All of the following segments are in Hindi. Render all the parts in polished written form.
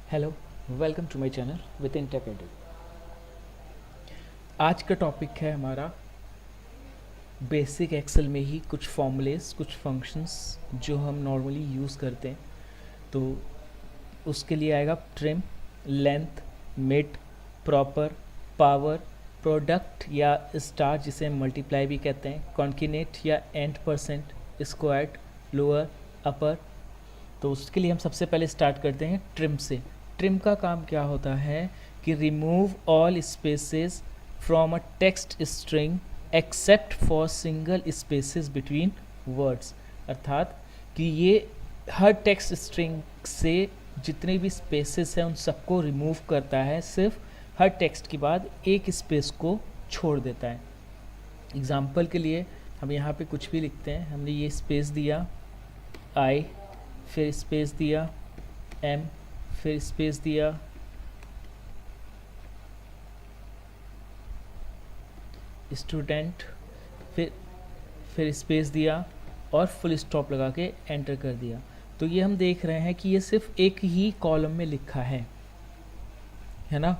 Hello, welcome to my channel with in tech edu. आज का टॉपिक है हमारा बेसिक एक्सेल में ही कुछ फॉर्मूलेस, कुछ फंक्शंस जो हम नॉर्मली यूज़ करते हैं। तो उसके लिए आएगा trim, length, mid, proper, power, product या स्टार जिसे हम मल्टीप्लाई भी कहते हैं, कॉन्किनेट या एंड परसेंट, स्क्वायर्ड, लोअर, अपर। तो उसके लिए हम सबसे पहले स्टार्ट करते हैं ट्रिम से। ट्रिम का काम क्या होता है कि remove all spaces from a text string except for single spaces between words. अर्थात कि ये हर टेक्स्ट स्ट्रिंग से जितने भी स्पेसेस हैं उन सबको रिमूव करता है, सिर्फ हर टेक्स्ट के बाद एक स्पेस को छोड़ देता है। एग्जाम्पल के लिए हम यहाँ पे कुछ भी लिखते हैं। हमने ये स्पेस दिया आई, फिर स्पेस दिया एम, फिर स्पेस दिया स्टूडेंट, फिर स्पेस दिया और फुल स्टॉप लगा के एंटर कर दिया। तो ये हम देख रहे हैं कि ये सिर्फ एक ही कॉलम में लिखा है ना।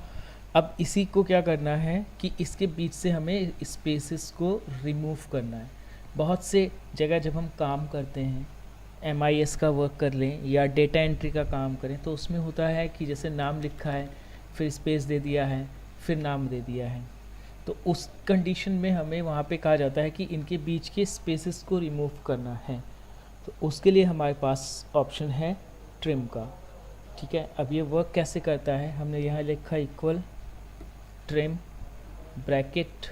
अब इसी को क्या करना है कि इसके बीच से हमें स्पेसेस को रिमूव करना है। बहुत से जगह जब हम काम करते हैं, MIS का वर्क कर लें या डेटा एंट्री का काम करें, तो उसमें होता है कि जैसे नाम लिखा है, फिर स्पेस दे दिया है, फिर नाम दे दिया है। तो उस कंडीशन में हमें वहाँ पे कहा जाता है कि इनके बीच के स्पेसेस को रिमूव करना है। तो उसके लिए हमारे पास ऑप्शन है ट्रिम का। ठीक है, अब ये वर्क कैसे करता है, हमने यहाँ लिखा इक्वल ट्रिम ब्रैकेट,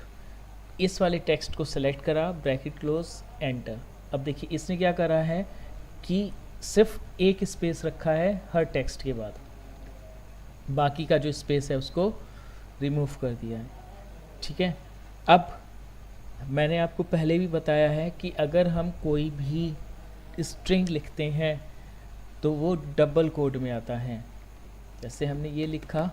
इस वाले टेक्स्ट को सेलेक्ट करा, ब्रैकेट क्लोज, एंटर। अब देखिए इसने क्या करा है कि सिर्फ एक स्पेस रखा है हर टेक्स्ट के बाद, बाकी का जो स्पेस है उसको रिमूव कर दिया है। ठीक है, अब मैंने आपको पहले भी बताया है कि अगर हम कोई भी स्ट्रिंग लिखते हैं तो वो डबल कोड में आता है। जैसे हमने ये लिखा,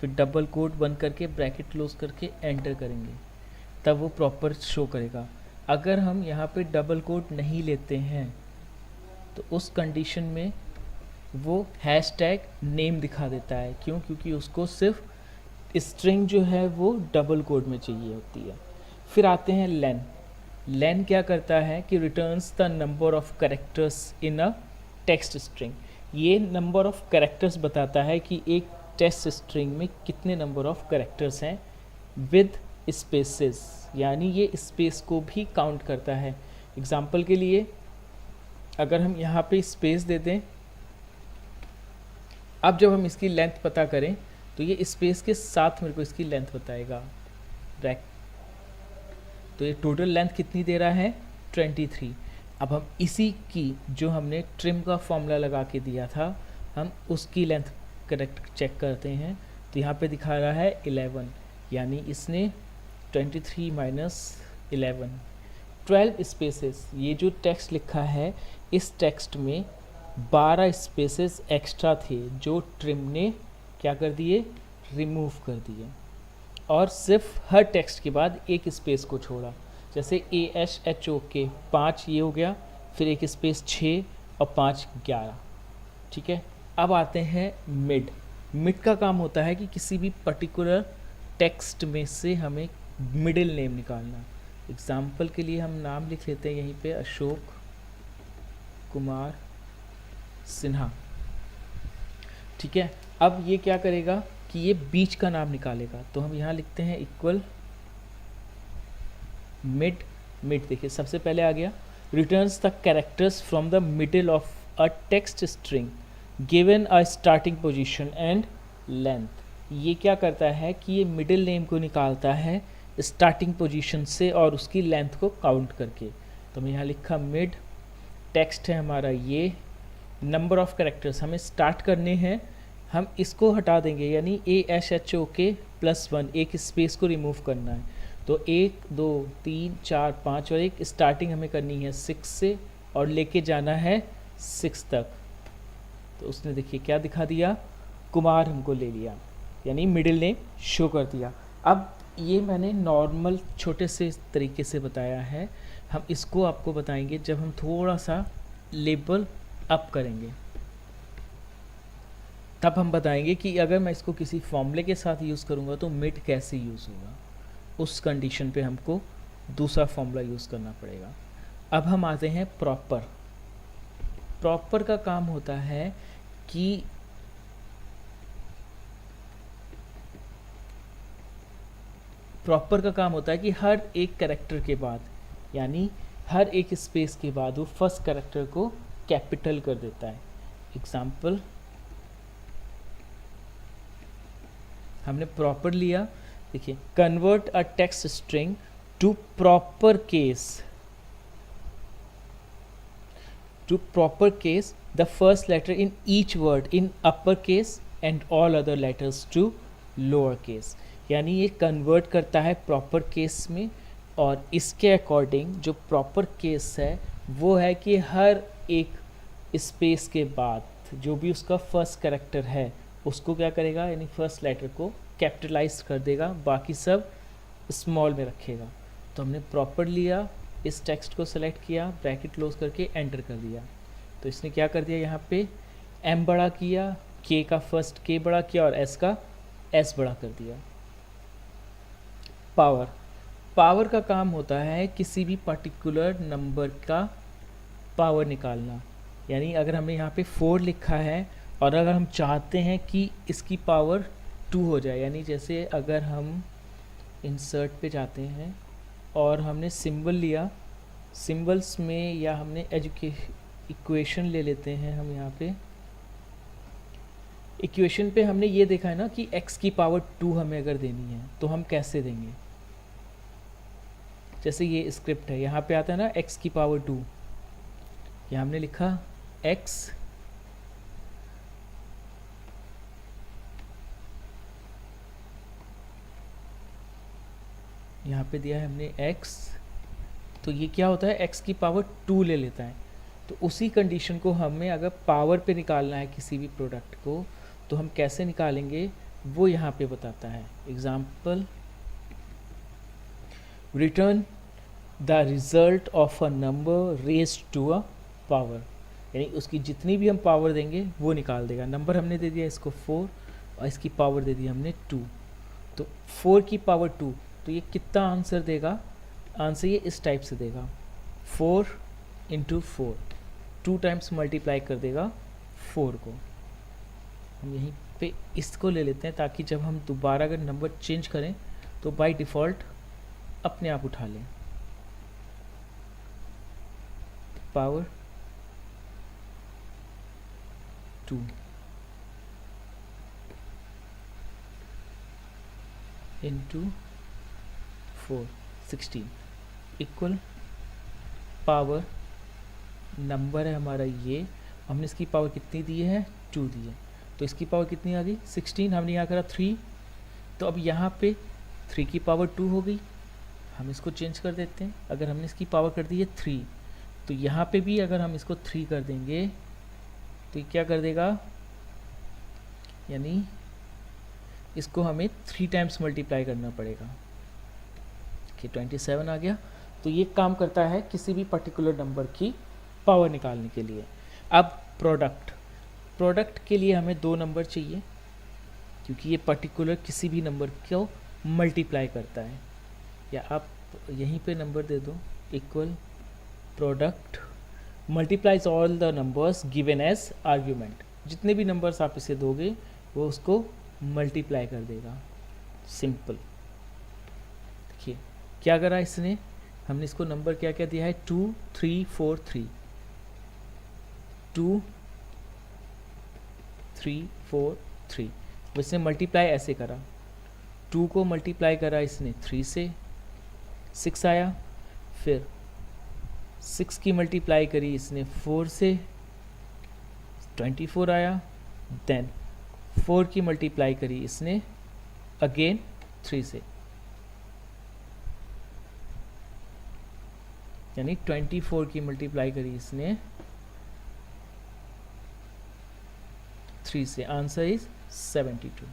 फिर डबल कोड बंद करके ब्रैकेट क्लोज करके एंटर करेंगे, तब वो प्रॉपर शो करेगा। अगर हम यहाँ पे डबल कोड नहीं लेते हैं तो उस कंडीशन में वो हैशटैग नेम दिखा देता है। क्यों? क्योंकि उसको सिर्फ स्ट्रिंग जो है वो डबल कोड में चाहिए होती है। फिर आते हैं लेन। लेन क्या करता है कि returns the number of characters in a text string. ये नंबर ऑफ कैरेक्टर्स बताता है कि एक टेक्स्ट स्ट्रिंग में कितने नंबर ऑफ कैरेक्टर्स हैं विद स्पेसेस, यानी ये स्पेस को भी काउंट करता है। एग्जाम्पल के लिए अगर हम यहाँ पे स्पेस दे दें, अब जब हम इसकी लेंथ पता करें तो ये स्पेस के साथ मेरे को इसकी लेंथ बताएगा। तो ये टोटल लेंथ कितनी दे रहा है, 23। अब हम इसी की जो हमने ट्रिम का फॉर्मूला लगा के दिया था, हम उसकी लेंथ करेक्ट चेक करते हैं। तो यहाँ पे दिखा रहा है 11, यानी इसने 23 माइनस 11, 12 स्पेसेस। ये जो टेक्स्ट लिखा है इस टेक्स्ट में 12 स्पेसेस एक्स्ट्रा थे जो ट्रिम ने क्या कर दिए, रिमूव कर दिए, और सिर्फ हर टेक्स्ट के बाद एक स्पेस को छोड़ा। जैसे ASHOK 5 ये हो गया, फिर एक स्पेस 6 और 5 11। ठीक है, अब आते हैं मिड। मिड का काम होता है कि किसी भी पर्टिकुलर टेक्स्ट में से हमें मिडिल नेम निकालना। एग्जाम्पल के लिए हम नाम लिख लेते हैं यहीं पे, अशोक कुमार सिन्हा। ठीक है, अब ये क्या करेगा कि ये बीच का नाम निकालेगा। तो हम यहाँ लिखते हैं इक्वल मिड। मिड देखिए सबसे पहले आ गया, returns the characters from the middle of a text string given a starting position and length. ये क्या करता है कि ये मिडिल नेम को निकालता है स्टार्टिंग पोजीशन से और उसकी लेंथ को काउंट करके। तो मैं यहाँ लिखा मिड, टेक्स्ट है हमारा ये, नंबर ऑफ कैरेक्टर्स हमें स्टार्ट करने हैं, हम इसको हटा देंगे, यानी ASHOK +1, एक स्पेस को रिमूव करना है। तो 1 2 3 4 5 और एक स्टार्टिंग हमें करनी है 6 से और लेके जाना है 6 तक। तो उसने देखिए क्या दिखा दिया, कुमार हमको ले लिया, यानी मिडिल नेम शो कर दिया। अब ये मैंने नॉर्मल छोटे से तरीके से बताया है, हम इसको आपको बताएंगे जब हम थोड़ा सा लेवल अप करेंगे। तब हम बताएंगे कि अगर मैं इसको किसी फॉर्मूले के साथ यूज़ करूँगा तो मिड कैसे यूज़ होगा, उस कंडीशन पे हमको दूसरा फॉर्मूला यूज़ करना पड़ेगा। अब हम आते हैं प्रॉपर। प्रॉपर का काम होता है कि हर एक कैरेक्टर के बाद, यानी हर एक स्पेस के बाद वो फर्स्ट कैरेक्टर को कैपिटल कर देता है। एग्जाम्पल हमने प्रॉपर लिया, देखिए, convert a text string to proper case the first letter in each word in upper case and all other letters to lower case. यानी ये कन्वर्ट करता है प्रॉपर केस में, और इसके अकॉर्डिंग जो प्रॉपर केस है वो है कि हर एक स्पेस के बाद जो भी उसका फर्स्ट कैरेक्टर है उसको क्या करेगा, यानी फर्स्ट लेटर को कैपिटलाइज कर देगा, बाकी सब स्मॉल में रखेगा। तो हमने प्रॉपर लिया, इस टेक्स्ट को सेलेक्ट किया, ब्रैकेट क्लोज करके एंटर कर दिया। तो इसने क्या कर दिया, यहाँ पे एम बड़ा किया, के का फर्स्ट के बड़ा किया और एस का एस बड़ा कर दिया। पावर का काम होता है किसी भी पर्टिकुलर नंबर का पावर निकालना। यानी अगर हमने यहाँ पे 4 लिखा है और अगर हम चाहते हैं कि इसकी पावर 2 हो जाए, यानी जैसे अगर हम इंसर्ट पे जाते हैं और हमने सिंबल लिया, सिंबल्स में या हमने इक्वेशन ले लेते हैं, हम यहाँ पे इक्वेशन पे हमने ये देखा है ना कि x की पावर 2 हमें अगर देनी है तो हम कैसे देंगे। जैसे ये स्क्रिप्ट है, यहाँ पे आता है ना x की पावर 2, यहाँ हमने लिखा x यहाँ पे दिया है हमने x, तो ये क्या होता है, x की पावर 2 ले लेता है। तो उसी कंडीशन को हमें अगर पावर पे निकालना है किसी भी प्रोडक्ट को, तो हम कैसे निकालेंगे वो यहाँ पे बताता है। Example, return the result of a number raised to a power, यानी उसकी जितनी भी हम पावर देंगे वो निकाल देगा। नंबर हमने दे दिया इसको 4 और इसकी पावर दे दी हमने 2, तो 4 की पावर 2, तो ये कितना आंसर देगा, आंसर ये इस टाइप से देगा, 4 इंटू 4, 2 टाइम्स मल्टीप्लाई कर देगा 4 को। हम यहीं पे इसको ले लेते हैं ताकि जब हम दोबारा अगर नंबर चेंज करें तो बाय डिफ़ॉल्ट अपने आप उठा लें। Power 2 into 4, 16 equal power, number है हमारा ये, हमने इसकी पावर कितनी दी है, 2 दी है, तो इसकी पावर कितनी आ गई 16, हमने यहाँ करा 3, तो अब यहाँ पे 3 की पावर 2 हो गई। हम इसको चेंज कर देते हैं, अगर हमने इसकी पावर कर दी है 3, तो यहाँ पे भी अगर हम इसको 3 कर देंगे तो ये क्या कर देगा, यानी इसको हमें 3 टाइम्स मल्टीप्लाई करना पड़ेगा कि 27 आ गया। तो ये काम करता है किसी भी पर्टिकुलर नंबर की पावर निकालने के लिए। अब प्रोडक्ट के लिए हमें 2 नंबर चाहिए क्योंकि ये पर्टिकुलर किसी भी नंबर को मल्टीप्लाई करता है, या आप यहीं पे नंबर दे दो, equal product multiplies all the numbers given as argument, जितने भी नंबर्स आप इसे दोगे वो उसको मल्टीप्लाई कर देगा। सिंपल, देखिए क्या करा इसने, हमने इसको नंबर क्या क्या दिया है, 2 3 4 3, 2 3 4 3, इसने मल्टीप्लाई ऐसे करा, 2 को मल्टीप्लाई करा इसने 3 से, 6 आया, फिर 6 की मल्टीप्लाई करी इसने 4 से, 24 आया, देन 4 की मल्टीप्लाई करी इसने अगेन 3 से, यानी 24 की मल्टीप्लाई करी इसने 3 से, आंसर इज 72।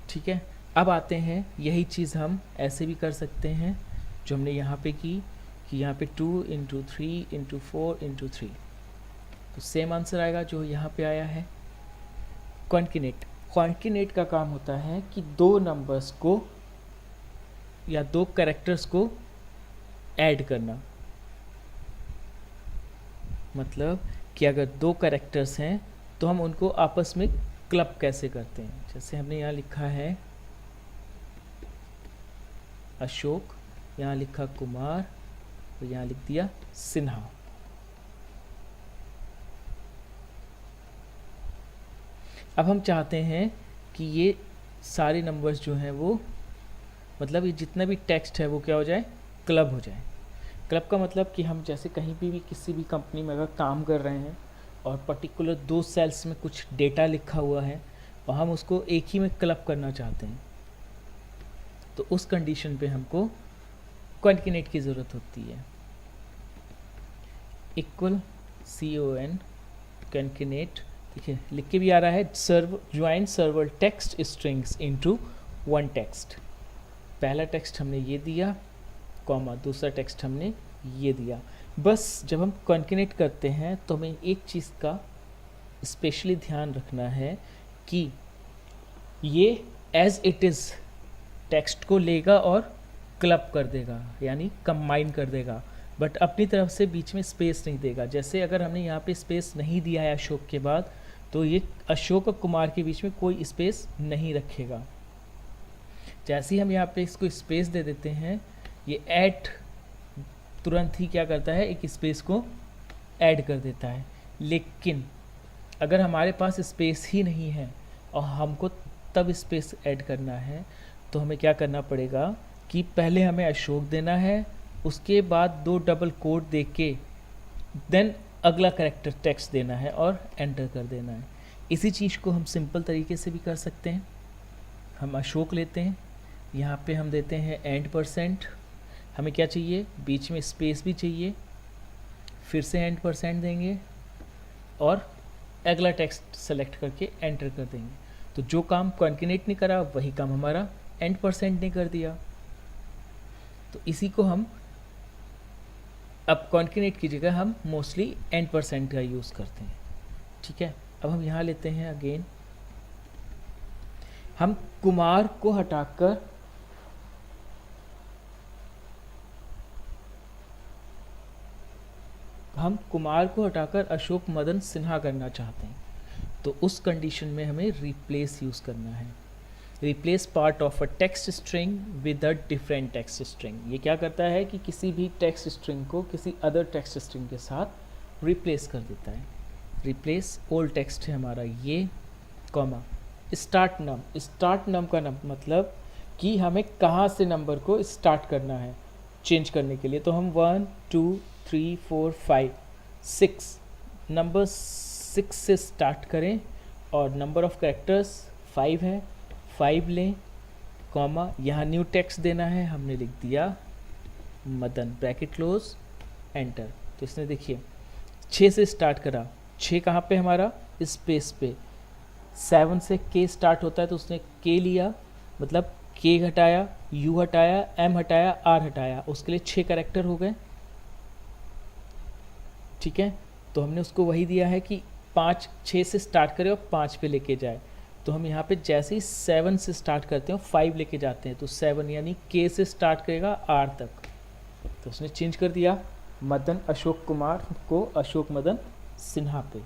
ठीक है, अब आते हैं, यही चीज़ हम ऐसे भी कर सकते हैं जो हमने यहाँ पे की, कि यहाँ पे 2 इंटू 3 इंटू 4 इंटू 3, तो सेम आंसर आएगा जो यहाँ पे आया है। कॉन्किनेट का काम होता है कि दो नंबर्स को या दो कैरेक्टर्स को ऐड करना। मतलब कि अगर दो कैरेक्टर्स हैं तो हम उनको आपस में क्लब कैसे करते हैं। जैसे हमने यहाँ लिखा है अशोक, यहाँ लिखा कुमार और यहाँ लिख दिया सिन्हा। अब हम चाहते हैं कि ये सारे नंबर्स जो हैं वो, मतलब ये जितना भी टेक्स्ट है वो क्या हो जाए, क्लब हो जाए। क्लब का मतलब कि हम जैसे कहीं भी किसी भी कंपनी में अगर काम कर रहे हैं और पर्टिकुलर दो सेल्स में कुछ डेटा लिखा हुआ है और हम उसको एक ही में क्लब करना चाहते हैं, तो उस कंडीशन पे हमको कॉन्किनेट की ज़रूरत होती है। इक्वल CON कॉन्किनेट, देखिए लिख के भी आ रहा है, join server text strings into one text. पहला टेक्स्ट हमने ये दिया, कॉमा दूसरा टेक्स्ट हमने ये दिया। बस जब हम कॉन्किनेट करते हैं तो हमें एक चीज़ का स्पेशली ध्यान रखना है कि ये एज इट इज़ टेक्स्ट को लेगा और क्लब कर देगा, यानी कंबाइन कर देगा, बट अपनी तरफ से बीच में स्पेस नहीं देगा। जैसे अगर हमने यहाँ पे स्पेस नहीं दिया है अशोक के बाद, तो ये अशोक और कुमार के बीच में कोई स्पेस नहीं रखेगा। जैसे ही हम यहाँ पे इसको स्पेस दे देते हैं, ये ऐड तुरंत ही क्या करता है, एक स्पेस को ऐड कर देता है। लेकिन अगर हमारे पास स्पेस ही नहीं है और हमको तब स्पेस ऐड करना है, तो हमें क्या करना पड़ेगा कि पहले हमें अशोक देना है, उसके बाद दो डबल कोट दे के देन अगला कैरेक्टर टेक्स्ट देना है और एंटर कर देना है। इसी चीज़ को हम सिंपल तरीके से भी कर सकते हैं। हम अशोक लेते हैं, यहाँ पे हम देते हैं %, हमें क्या चाहिए, बीच में स्पेस भी चाहिए, फिर से %, देंगे और अगला टेक्स्ट सेलेक्ट करके एंटर कर देंगे। तो जो काम कॉन्किनेट ने करा वही काम हमारा %, ने कर दिया। तो इसी को हम अब कॉन्किनेट की जगह हम मोस्टली %, का यूज़ करते हैं। ठीक है, अब हम यहाँ लेते हैं अगेन, हम कुमार को हटाकर अशोक मदन सिन्हा करना चाहते हैं, तो उस कंडीशन में हमें रिप्लेस यूज़ करना है। Replace part of a text string with a different text string. ये क्या करता है कि किसी भी टेक्स्ट स्ट्रिंग को किसी अदर टेक्स्ट स्ट्रिंग के साथ रिप्लेस कर देता है। रिप्लेस ओल्ड टेक्स्ट है हमारा ये, कॉमा स्टार्ट नम का नम मतलब कि हमें कहाँ से नंबर को स्टार्ट करना है चेंज करने के लिए। तो हम 1 2 3 4 5 6 नंबर 6 से स्टार्ट करें और नंबर ऑफ कैरेक्टर्स 5 है, 5 लें, कॉमा यहाँ न्यू टेक्स्ट देना है, हमने लिख दिया मदन, ब्रैकेट क्लोज, एंटर। तो इसने देखिए 6 से स्टार्ट करा, 6 कहाँ पे हमारा, स्पेस पे। 7 से के स्टार्ट होता है तो उसने के लिया, मतलब के हटाया, यू हटाया, एम हटाया, आर हटाया, उसके लिए 6 कैरेक्टर हो गए। ठीक है, तो हमने उसको वही दिया है कि 6 से स्टार्ट करे और 5 पे लेके जाए। तो हम यहाँ पे जैसे ही 7 से स्टार्ट करते हैं 5 लेके जाते हैं, तो 7 यानी के से स्टार्ट करेगा आर तक। तो उसने चेंज कर दिया मदन अशोक कुमार को अशोक मदन सिन्हा पे।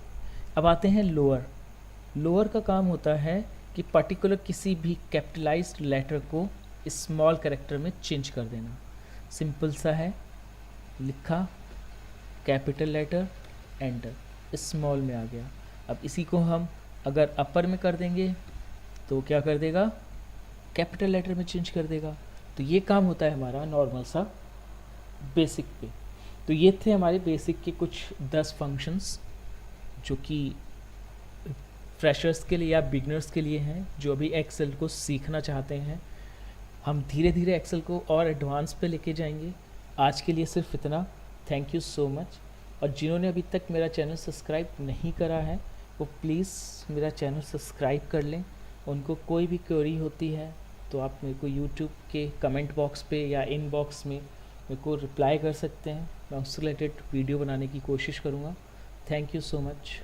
अब आते हैं लोअर का काम होता है कि पर्टिकुलर किसी भी कैपिटलाइज्ड लेटर को स्मॉल कैरेक्टर में चेंज कर देना। सिंपल सा है, लिखा कैपिटल लेटर, एंटर, स्मॉल में आ गया। अब इसी को हम अगर अपर में कर देंगे तो क्या कर देगा, कैपिटल लेटर में चेंज कर देगा। तो ये काम होता है हमारा नॉर्मल सा बेसिक पे। तो ये थे हमारे बेसिक के कुछ 10 फंक्शंस जो कि फ्रेशर्स के लिए या बिगनर्स के लिए हैं, जो अभी एक्सेल को सीखना चाहते हैं। हम धीरे धीरे एक्सेल को और एडवांस पे लेके जाएंगे। आज के लिए सिर्फ इतना। Thank you so much. और जिन्होंने अभी तक मेरा चैनल सब्सक्राइब नहीं करा है वो प्लीज़ मेरा चैनल सब्सक्राइब कर लें। उनको कोई भी क्वेरी होती है तो आप मेरे को यूट्यूब के कमेंट बॉक्स पे या इनबॉक्स में मेरे को रिप्लाई कर सकते हैं। मैं उससे रिलेटेड वीडियो बनाने की कोशिश करूँगा। Thank you so much.